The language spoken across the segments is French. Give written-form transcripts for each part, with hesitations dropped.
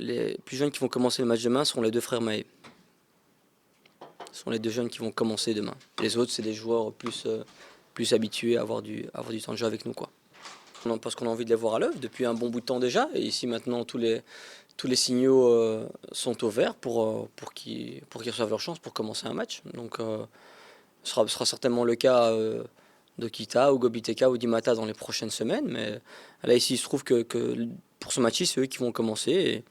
les plus jeunes qui vont commencer le match demain seront les deux frères Mahé. Ce sont les deux jeunes qui vont commencer demain. Les autres, c'est des joueurs plus habitués à avoir du temps de jeu avec nous, quoi. Parce qu'on a envie de les voir à l'œuvre depuis un bon bout de temps déjà. Et ici, maintenant, tous les signaux sont au vert pour qu'ils reçoivent leur chance pour commencer un match. Donc, ce sera certainement le cas de Kita ou Gobiteka ou Dimata dans les prochaines semaines. Mais là, ici, il se trouve que pour ce match-ci, c'est eux qui vont commencer. Et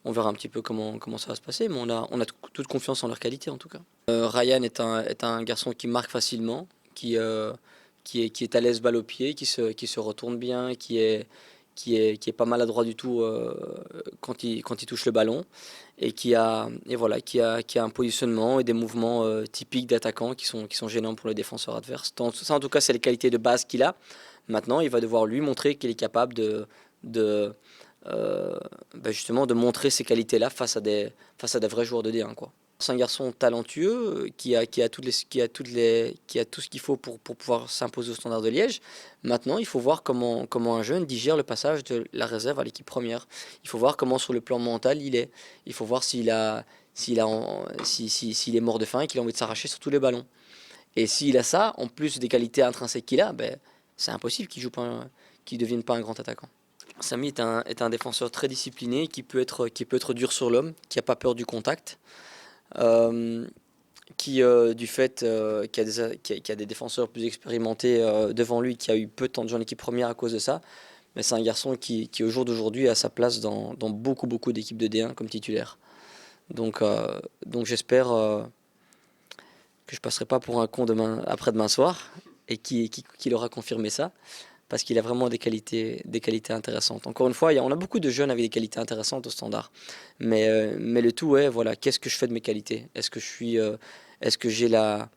on verra un petit peu comment ça va se passer. Mais on a toute confiance en leur qualité, en tout cas. Ryan est un garçon qui marque facilement, qui est à l'aise balle au pied, qui se retourne bien, qui est pas maladroit du tout quand il touche le ballon et qui a un positionnement et des mouvements typiques d'attaquant qui sont gênants pour les défenseurs adverses. Ça, en tout cas, c'est les qualités de base qu'il a. Maintenant, il va devoir lui montrer qu'il est capable de justement de montrer ces qualités-là face à des vrais joueurs de D1, quoi. C'est un garçon talentueux qui a tout ce qu'il faut pour pouvoir s'imposer au Standard de Liège. Maintenant, il faut voir comment un jeune digère le passage de la réserve à l'équipe première. Il faut voir comment sur le plan mental il est. Il faut voir s'il est mort de faim et qu'il a envie de s'arracher sur tous les ballons. Et s'il a ça, en plus des qualités intrinsèques qu'il a, c'est impossible qu'il ne devienne pas un grand attaquant. Samy est un défenseur très discipliné qui peut être dur sur l'homme, qui n'a pas peur du contact. Du fait qu'il y a des défenseurs plus expérimentés devant lui, qui a eu peu de temps de jeu en équipe première à cause de ça. Mais c'est un garçon qui au jour d'aujourd'hui a sa place dans beaucoup d'équipes de D1 comme titulaire. Donc j'espère que je ne passerai pas pour un con après-demain soir et qu'il aura confirmé ça. Parce qu'il a vraiment des qualités intéressantes. Encore une fois, on a beaucoup de jeunes avec des qualités intéressantes au Standard. Mais le tout est, voilà, qu'est-ce que je fais de mes qualités? Est-ce que j'ai la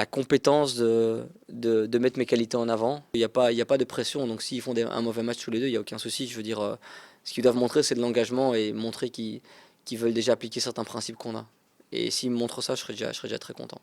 compétence de mettre mes qualités en avant? Il n'y a pas de pression, donc s'ils font un mauvais match tous les deux, il n'y a aucun souci. Je veux dire, ce qu'ils doivent montrer, c'est de l'engagement et montrer qu'ils veulent déjà appliquer certains principes qu'on a. Et s'ils me montrent ça, je serais déjà très content.